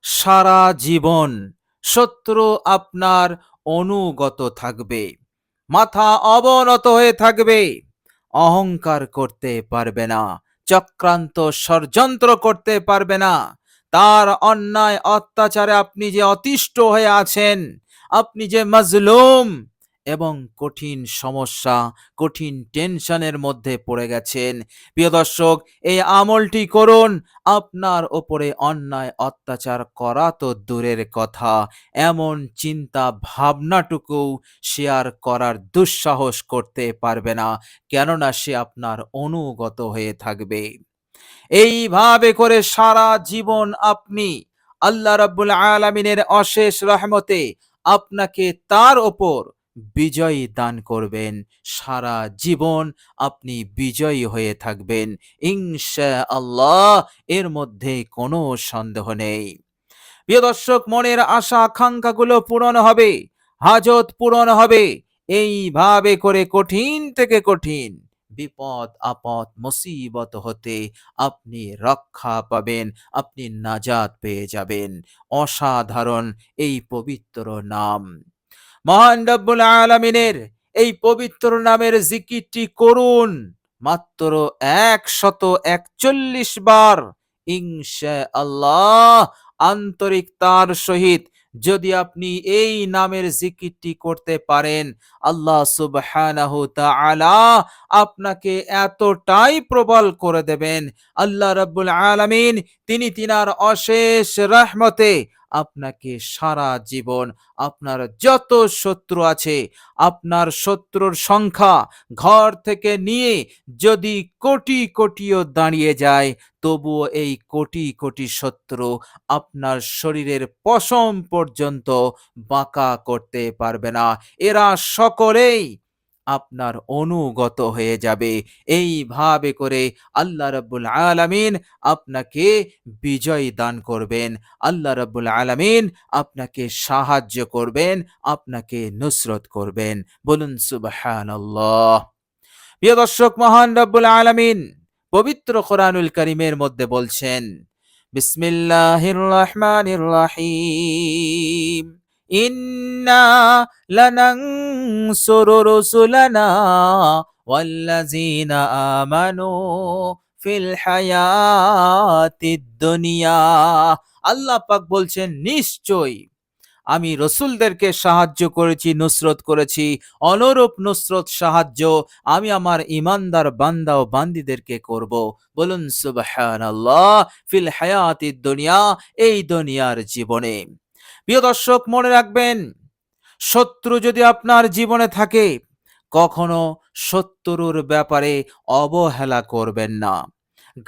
সারা জীবন শত্রু আপনার অনুগত থাকবে, মাথা অবনত হয়ে থাকবে, অহংকার করতে পারবে না, চক্রান্ত ষড়যন্ত্র করতে পারবে না। তার অন্যায় অত্যাচারে আপনি যে অতিষ্ঠ হয়ে আছেন, আপনি যে মাজলুম এবং কঠিন সমস্যা, কঠিন টেনশনের মধ্যে পড়ে গেছেন, প্রিয় দর্শক, এই আমলটি করুন। আপনার ওপরে অন্যায় অত্যাচার করা তো দূরের কথা, এমন চিন্তা ভাবনাটুকু শেয়ার করার দুঃসাহস করতে পারবে না, কেননা সে আপনার অনুগত হয়ে থাকবে। এইভাবে করে সারা জীবন আপনি আল্লাহ রাব্বুল আলামিনের অশেষ রহমতে আপনাকে তার ওপর বিজয়ী দান করবেন। সারা জীবন আপনি বিজয়ী হয়ে থাকবেন ইনশাআল্লাহ, এর মধ্যে কোনো সন্দেহ নেই। প্রিয় দর্শক, মনের আশা আকাঙ্ক্ষাগুলো পূরণ হবে, হাজত পূরণ হবে। এইভাবে করে কঠিন থেকে কঠিন বিপদ আপদ মুসিবত হতে আপনি রক্ষা পাবেন, আপনি নাজাত পেয়ে যাবেন। অসাধারণ এই পবিত্র নাম, মহান রব্বুল আলামিনের এই পবিত্র নামের জিকিরটি করুন মাত্র 141 বার ইনশাআল্লাহ। আন্তরিকতার সহিত যদি আপনি এই নামের জিকিরটি করতে পারেন, আল্লাহ সুবহানাহু তাআলা আপনাকে এতটাই প্রবল করে দেবেন, আল্লাহ রাব্বুল আলামিন তিনি তিনার অশেষ রহমতে আপনাকে সারা জীবন আপনার যত শত্রু আছে, আপনার শত্রুর সংখ্যা ঘর থেকে নিয়ে যদি কোটি কোটিও দাঁড়িয়ে যায়, তবুও এই কোটি কোটি শত্রু আপনার শরীরের পশম পর্যন্ত বাঁকা করতে পারবে না। এরা সকলেই আপনার অনুগত হয়ে যাবে। এইভাবে করে আল্লাহ রাব্বুল আলামিন আপনাকে বিজয় দান করবেন, আল্লাহ রাব্বুল আলামিন আপনাকে সাহায্য করবেন, আপনাকে নুসরত করবেন। বলুন সুবহানাল্লাহ। প্রিয় দর্শক, মহান রব্বুল আলামিন পবিত্র কোরআনুল কারীমের মধ্যে বলছেন, বিসমিল্লাহির রহমানির রহিম, ইন্না লানানসুরু রুসুলানা ওয়াল্লাযীনা আমানু ফিল হায়াতিদ দুনিয়া। আল্লাহ পাক বলছেন, নিশ্চয়ই আমি রসুলদেরকে সাহায্য করেছি, নুসরত করেছি। অনুরূপ নুসরত সাহায্য আমি আমার ইমানদার বান্দা ও বান্দীদেরকে করব। বলুন সুবহানাল্লাহ। ফিল হায়াতিদ দুনিয়া, এই দুনিয়ার জীবনে। প্রিয় দর্শক, মনে রাখবেন, শত্রু যদি আপনার জীবনে থাকে, কখনো শত্রুর ব্যাপারে অবহেলা করবেন না,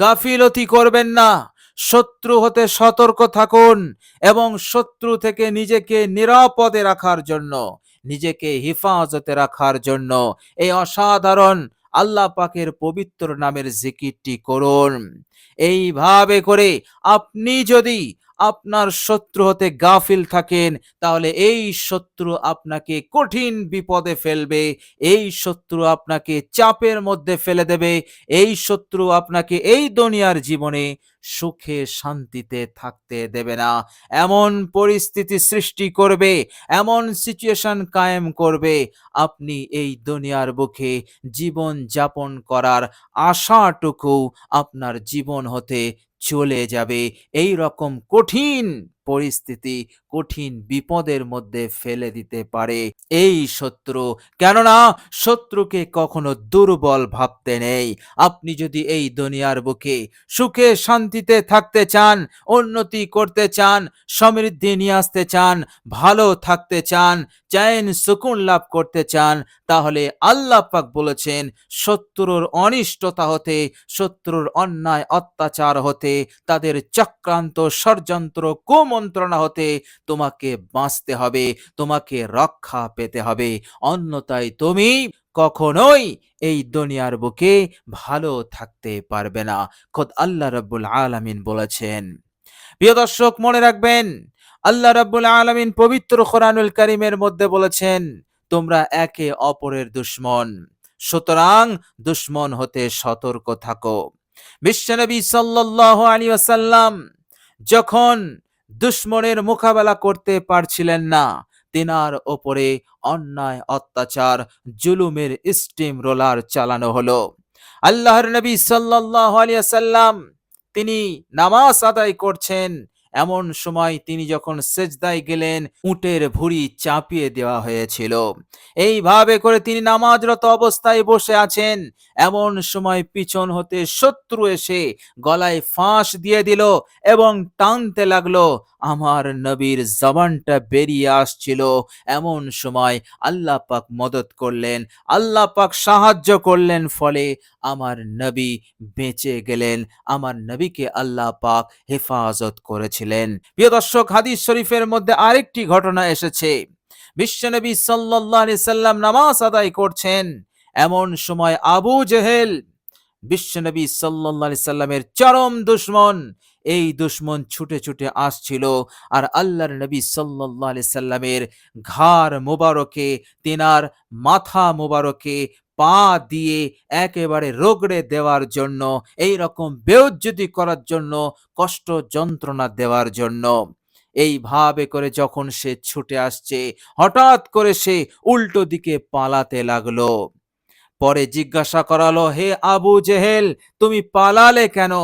গাফিলতি করবেন না। শত্রু হতে সতর্ক থাকুন এবং শত্রু থেকে নিজেকে নিরাপদে রাখার জন্য, নিজেকে হেফাজতে রাখার জন্য এই অসাধারণ আল্লাহ পাকের পবিত্র নামের জিকিরটি করুন। এইভাবে করে আপনি যদি আপনার শত্রু হতে গাফিল থাকেন, তাহলে এই শত্রু আপনাকে কঠিন বিপদে ফেলবে, এই শত্রু আপনাকে চাপের মধ্যে ফেলে দেবে, এই শত্রু আপনাকে এই দুনিয়ার জীবনে সুখে শান্তিতে থাকতে দেবে না। এমন পরিস্থিতি সৃষ্টি করবে, এমন সিচুয়েশন কায়েম করবে, আপনি এই দুনিয়ার বুকে জীবন যাপন করার আশাটুকু আপনার জীবন হতে চলে যাবে। এই রকম কঠিন পরিস্থিতি, কঠিন বিপদের মধ্যে ফেলে দিতে পারে এই শত্রু। কেননা শত্রুকে কখনো দুর্বল ভাবতে নেই। আপনি যদি এই দুনিয়ার বুকে সুখে শান্তিতে থাকতে চান, উন্নতি করতে চান, সমৃদ্ধি নিয়ে আসতে চান, ভালো থাকতে চান, চैन সুকুন লাভ করতে চান, তাহলে আল্লাহ পাক বলেছেন, শত্রুর অনিষ্টতা হতে, শত্রুর অন্যায় অত্যাচার হতে, তাদের চক্রান্ত ষড়যন্ত্র কুমন্ত্রণা হতে তোমাকে বাঁচতে হবে, তোমাকে রক্ষা পেতে হবে। অন্যথায় তুমি কখনোই এই দুনিয়ার বুকে ভালো থাকতে পারবে না। খোদ আল্লাহ রাব্বুল আলামিন বলেছেন। প্রিয় দর্শক, মনে রাখবেন, আল্লাহ রাব্বুল আলামিন পবিত্র কোরআনুল কারীমের মধ্যে বলেছেন, তোমরা একে অপরের দুশমন, সুতরাং দুশমন হতে সতর্ক থাকো। বিশ্বনবী সাল্লাল্লাহু আলাইহি ওয়াসাল্লাম যখন দুশমনের মোকাবেলা করতে পারছিলেন না, তেনার ওপরে অন্যায়, অত্যাচার, জুলুমের স্টিম রোলার চালানো হলো। আল্লাহর নবী সাল্লাল্লাহু আলাইহি ওয়াসাল্লাম তিনি নামাজ আদায় করছেন, এমন সময় তিনি যখন সেজদায় গেলেন, উটের ভুঁড়ি চাপিয়ে দেওয়া হয়েছিল। এইভাবে করে তিনি নামাজরত অবস্থায় বসে আছেন, এমন সময় পিছন হতে শত্রু এসে গলায় ফাঁস দিয়ে দিল এবং টানতে লাগলো। আমার নবীর জবানটা বেরিয়ে আসছিল। এমন সময় আল্লাহ পাক মদদ করলেন, আল্লাহ পাক সাহায্য করলেন, ফলে আমার নবী বেঁচে গেলেন। আমার নবীকে আল্লাহ পাক হেফাজত করেছিলেন। প্রিয় দর্শক, হাদিস শরীফের মধ্যে আরেকটি ঘটনা এসেছে। বিশ্বনবী সাল্লাল্লাহু আলাইহি সাল্লাম নামাজ আদায় করছেন, এমন সময় আবু জেহেল, বিশ্বনবী সাল্লাল্লাহু আলাইহি সাল্লামের চরম দুশমন, এই দুশমন ছুটে ছুটে আসছিল আর আল্লাহর নবী সাল্লাল্লাহু আলাইহি সাল্লামের ঘাড় মোবারকে, তেনার মাথা মোবারকে পা দিয়ে একেবারে রগড়ে দেওয়ার জন্য, এই রকম বেইজ্জতি করার জন্য, কষ্ট যন্ত্রণা দেওয়ার জন্য, এইভাবে করে যখন সে ছুটে আসছে, হঠাৎ করে সে উল্টো দিকে পালাতে লাগলো। পরে জিজ্ঞাসা করালো, হে আবু জেহেল, তুমি পালালে কেন?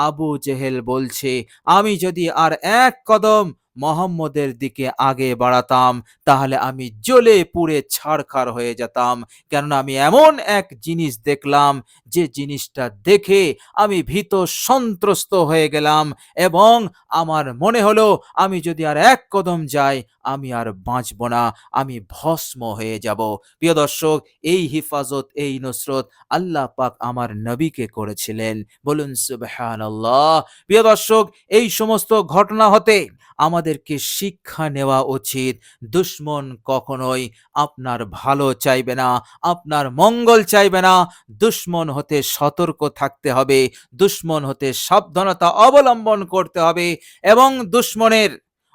আবু জেহেল বলছে, আমি যদি আর এক কদম মোহাম্মদের দিকে আগে বাড়াতাম, তাহলে আমি জ্বলে পুড়ে ছারখার হয়ে যেতাম। কেননা আমি এমন এক জিনিস দেখলাম, যে জিনিসটা দেখে আমি ভীত সন্ত্রস্ত হয়ে গেলাম এবং আমার মনে হলো আমি যদি আর এক কদম যাই, আমি আর বাঁচব না, আমি ভস্ম হয়ে যাব। প্রিয় দর্শক, এই হিফাজত, এই নুসরত আল্লাহ পাক আমার নবীকে করেছিলেন। বলুন সুবহানাল্লাহ। প্রিয় দর্শক, এই সমস্ত ঘটনা হতে আমাদেরকে শিক্ষা নেওয়া উচিত। দুশমন কখনোই আপনার ভালো চাইবে না, আপনার মঙ্গল চাইবে না। দুশমন হতে সতর্ক থাকতে হবে, দুশমন হতে সাবধানতা অবলম্বন করতে হবে এবং দুশমনের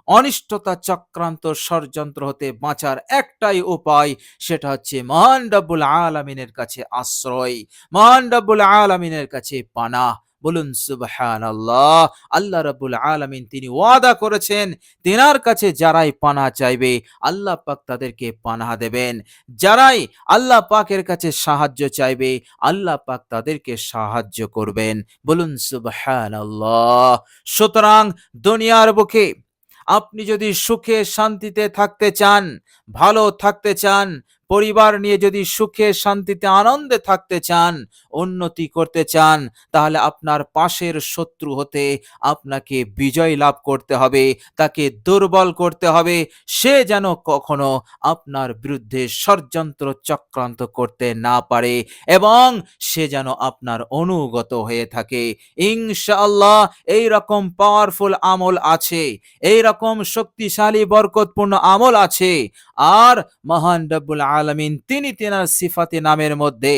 অনিষ্টতা, চক্রান্ত, ষড়যন্ত্র হতে বাঁচার একটাই উপায়, সেটা হচ্ছে মহান রব্বুল আলামিনের কাছে আশ্রয়, মহান রব্বুল আলামিনের কাছে পানাহ। বলুন সুবহানাল্লাহ। আল্লাহ রাব্বুল আলামিন তিনি ওয়াদা করেছেন, তেনার কাছে যারাই পানাহ চাইবে আল্লাহ পাক তাদেরকে পানাহ দেবেন। যারাই আল্লাহ পাকের কাছে সাহায্য চাইবে আল্লাহ পাক তাদেরকে সাহায্য করবেন। বলুন সুবহানাল্লাহ। সুতরাং দুনিয়ার বুকে আপনি যদি সুখে শান্তিতে থাকতে চান, ভালো থাকতে চান, পরিবার নিয়ে যদি সুখে শান্তিতে আনন্দে থাকতে চান, উন্নতি করতে চান, তাহলে আপনার পাশের শত্রু হতে আপনাকে বিজয় লাভ করতে হবে, তাকে দুর্বল করতে হবে। সে যেন কখনো আপনার বিরুদ্ধে ষড়যন্ত্র চক্রান্ত করতে না পারে এবং সে যেন আপনার অনুগত হয়ে থাকে। ইনশাআল্লাহ এই রকম পাওয়ারফুল আমল আছে, এই রকম শক্তিশালী বরকতপূর্ণ আমল আছে। আর মহান রব্বুল আলামিন তিনি তেনার সিফাতে নামের মধ্যে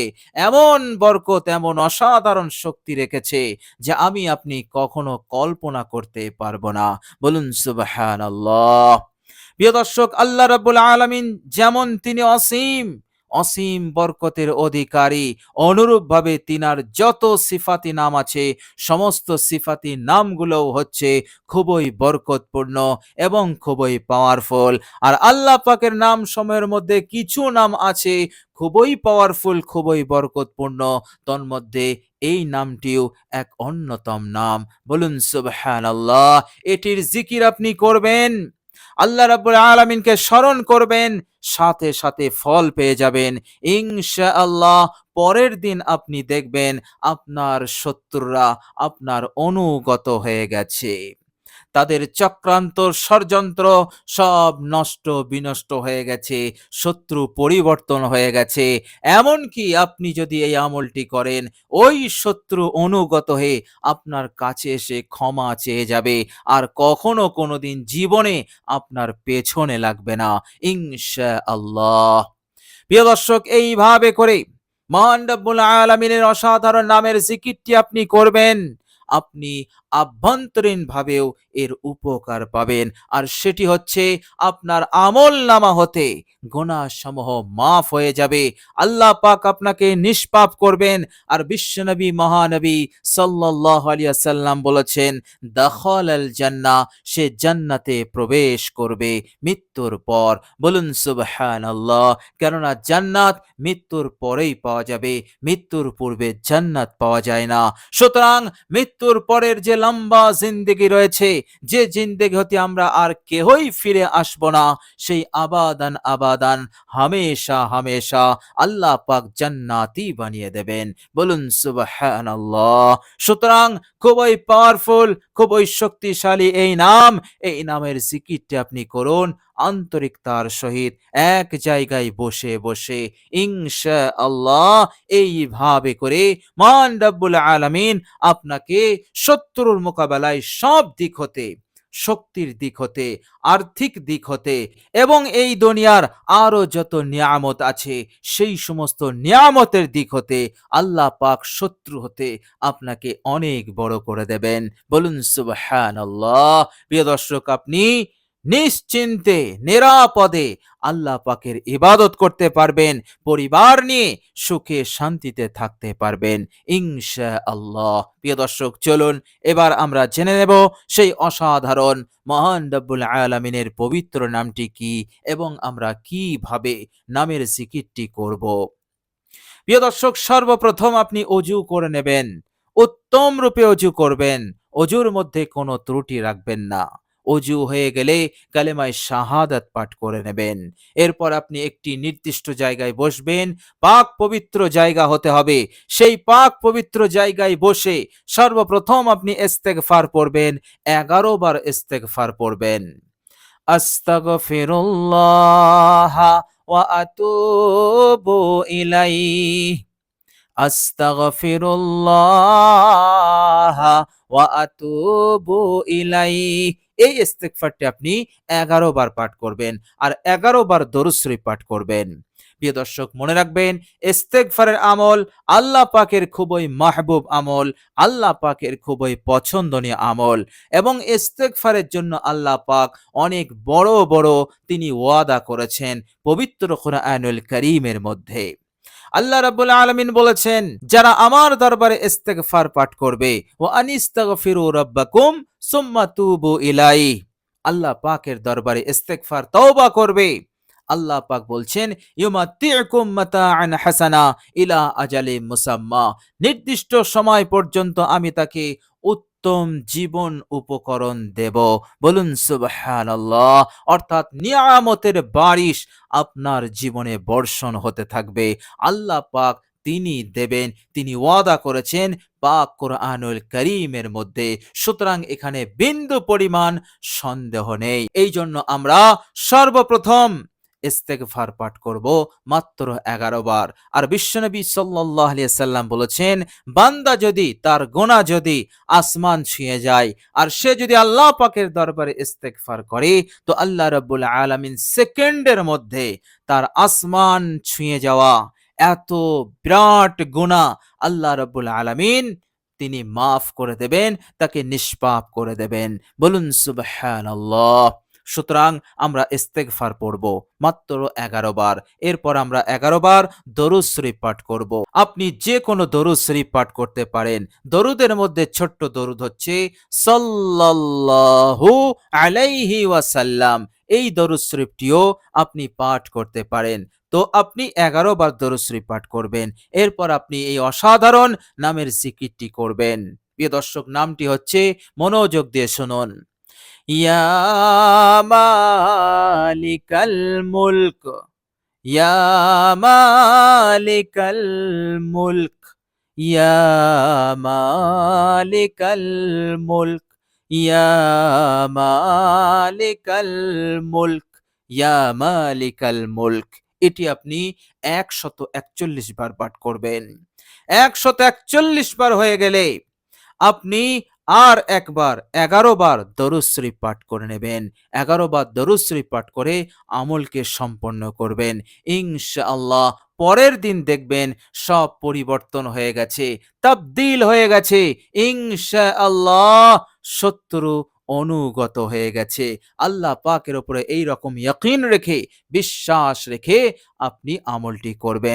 এমন বরকত, এমন অসাধারণ শক্তি রেখেছে, যে আমি আপনি কখনো কল্পনা করতে পারবো না। বলুন সুবহানাল্লাহ। প্রিয় দর্শক, আল্লাহ রাব্বুল আলামিন যেমন তিনি অসীম, অসীম বরকতের অধিকারী, অনুরূপভাবে তিনার যত সিফাতি নাম আছে, সমস্ত সিফাতি নামগুলোও হচ্ছে খুবই বরকতপূর্ণ এবং খুবই পাওয়ারফুল। আর আল্লাহ পাকের নাম সমূহের মধ্যে কিছু নাম আছে খুবই পাওয়ারফুল, খুবই বরকতপূর্ণ, তন্মধ্যে এই নামটিও এক অন্যতম নাম। বলুন সুবহানাল্লাহ। এটির জিকির আপনি করবেন, আল্লাহ রাব্বুল আলামিনকে স্মরণ করবেন, সাথে সাথে ফল পেয়ে যাবেন ইনশাআল্লাহ। পরের দিন আপনি দেখবেন আপনার শত্রুরা আপনার অনুগত হয়ে গেছে, তাদের চক্রান্ত, ষড়যন্ত্র সব নষ্ট বিনষ্ট হয়ে গেছে, শত্রু পরিবর্তন হয়ে গেছে। এমনকি আপনি যদি এই আমলটি করেন, ওই শত্রু অনুগত হয়ে আপনার কাছে এসে ক্ষমা চেয়ে যাবে, আর কখনো কোনোদিন জীবনে আপনার পেছনে লাগবে না ইনশাআল্লাহ। প্রিয় দর্শক, এইভাবে করে মহান রব্বুল আলামিনের অসাধারণ নামের জিকিরটি আপনি করবেন, আপনি আভ্যন্তরীণ ভাবেও এর উপকার পাবেন। আর সেটি হচ্ছে আপনার আমল নামা হতে গুনাহসমূহ মাফ হয়ে যাবে। আল্লাহ পাক আপনাকে নিষ্পাপ করবেন। আর বিশ্বনবী মহানবী সাল্লাল্লাহু আলাইহি ওয়াসাল্লাম বলেছেন, দাখালাল জান্নাহ, সে জান্নাতে প্রবেশ করবে মৃত্যুর পর। বলুন সুবহানাল্লাহ। কেননা জান্নাত মৃত্যুর পরেই পাওয়া যাবে, মৃত্যুর পূর্বে জান্নাত পাওয়া যায় না। সুতরাং মৃত্যুর পরের যে লম্বা জিন্দেগি রয়েছে, যে জিন্দেগি হতে আমরা আর কেহই ফিরে আসব না, সেই আবাদান আবাদান হামেশা হামেশা আল্লাহ পাক জান্নাতি বানিয়ে দেবেন। বলুন সুবহানাল্লাহ। সুতরাং খুবই পাওয়ারফুল, খুবই শক্তিশালী এই নাম। এই নামের জিকিরটি আপনি করুন আন্তরিকতার সহিত, এক জায়গায় বসে বসে ইনশাআল্লাহ। এইভাবে করে মহান রব্বুল আলামিন আপনাকে শত্রুর মোকাবেলায় সব দিক হতে, শক্তির দিক হতে, আর্থিক দিক হতে এবং এই দুনিয়ার আরো যত নিয়ামত আছে সেই সমস্ত নিয়ামতের দিক হতে আল্লাহ পাক শত্রু হতে আপনাকে অনেক বড় করে দেবেন। বলুন সুবহানাল্লাহ। প্রিয় দর্শক, আপনি নিশ্চিন্তে নিরাপদে আল্লাহ পাকের ইবাদত করতে পারবেন, পরিবার নিয়ে সুখে শান্তিতে থাকতে পারবেন ইনশাআল্লাহ। প্রিয় দর্শক, চলুন এবার আমরা জেনে নেব সেই অসাধারণ মহান রব্বুল আলামিনের পবিত্র নামটি কি এবং আমরা কিভাবে নামের জিকিরটি করব। প্রিয় দর্শক, সর্বপ্রথম আপনি অজু করে নেবেন, উত্তম রূপে অজু করবেন, অজুর মধ্যে কোনো ত্রুটি রাখবেন না। অজু হয়ে গেলে কালেমায়ে শাহাদাত পাঠ করে নেবেন। এরপর আপনি একটি নির্দিষ্ট জায়গায় বসবেন, পাক পবিত্র জায়গা হতে হবে। সেই পাক পবিত্র জায়গায় বসে সর্বপ্রথম আপনি ইস্তেগফার পড়বেন, 11 বার ইস্তেগফার পড়বেন। আস্তাগফিরুল্লাহ ওয়া আতুবু ইলাইহি, আস্তাগফিরুল্লাহ ওয়া আতুবু ইলাইহি। এই ইস্তিগফারটি আপনি 11 বার পাঠ করবেন আর 11 বার দরুদ শরীফ পাঠ করবেন। প্রিয় দর্শক, মনে রাখবেন, ইস্তেগফারের আমল আল্লাহ পাকের খুবই মাহবুব আমল, আল্লাহ পাকের খুবই পছন্দনীয় আমল এবং ইস্তেগফারের জন্য আল্লাহ পাক অনেক বড় বড় তিনি ওয়াদা করেছেন পবিত্র কোরআনুল কারীমের মধ্যে। আল্লাহ রাব্বুল আলামিন বলেছেন, যারা আমার দরবারে ইস্তেগফার পাঠ করবে, ওয়া আনিস্তাগফিরু রাব্বাকুম সুম্মা তুবু ইলাইহি, আল্লাহ পাকের দরবারে ইস্তেগফার তওবা করবে, আল্লাহ পাক বলছেন, ইউমাত্তিউকুম মাতাআন হাসানা ইলা আজালিম মুসাম্মা, নির্দিষ্ট সময় পর্যন্ত আমি তাকে উত্তম জীবন উপকরণ দেব। বলুন সুবহানাল্লাহ। অর্থাৎ নিয়ামতের বারিশ আপনার জীবনে বর্ষণ হতে থাকবে। আল্লাহ পাক তিনি দেবেন, তিনি ওয়াদা করেছেন পাক কোরআনুল কারীমের মধ্যে। সুতরাং এখানে বিন্দু পরিমাণ সন্দেহ নেই। এই জন্য আমরা সর্বপ্রথম ইস্তেগফার পাঠ করব মাত্র 11 বার। আর বিশ্বনবী সাল্লাল্লাহু আলাইহি সাল্লাম বলেছেন, বান্দা যদি তার গুনাহ যদি আসমান ছুঁয়ে যায় আর সে যদি আল্লাহ পাকের দরবারে ইস্তেগফার করে, তো আল্লাহ রাব্বুল আলামিন সেকেন্ডের মধ্যে তার আসমান ছুঁয়ে যাওয়া এত বিরাট গুনাহ আল্লাহ রাব্বুল আলামিন তিনি মাফ করে দেবেন, তাকে নিষ্পাপ করে দেবেন। বলুন সুবহানাল্লাহ। সুতরাং আমরা ইস্তেগফার পড়ব মাত্র 11 বার। এরপর আমরা 11 বার দরুদ শরীফ পাঠ করব। আপনি যে কোনো দরুদ শরীফ পাঠ করতে পারেন। দরুদের মধ্যে ছোট্ট দরুদ হচ্ছে সাল্লাল্লাহু আলাইহি ওয়াসাল্লাম। এই দরুদ শরীফটিও আপনি পাঠ করতে পারেন। তো আপনি 11 বার দরুদ শরীফ পাঠ করবেন। এরপর আপনি এই অসাধারণ নামের জিকিরটি করবেন। প্রিয় দর্শক, নামটি হচ্ছে, মনোযোগ দিয়ে শুনুন, ইয়া মালিকাল মুলক, ইয়া মালিকাল মুলক, ইয়া মালিকাল মুলক, ইয়া মালিকাল মুলক, ইয়া মালিকাল মুলক। এটি আপনি 141 বার পাঠ করবেন। 141 বার হয়ে গেলে আপনি আর একবার 11 বার দরুদ শরীফ পাঠ করে নেবেন। 11 বার দরুদ শরীফ পাঠ করে আমলকে সম্পন্ন করবেন। ইনশাআল্লাহ পরের দিন দেখবেন সব পরিবর্তন হয়ে গেছে, তাবদীল হয়ে গেছে। ইনশাআল্লাহ শত্রু অনুগত হয়ে গেছে। আল্লাহ পাকের উপরে এইরকম ইয়াকিন রেখে, বিশ্বাস রেখে আপনি আমলটি করবেন।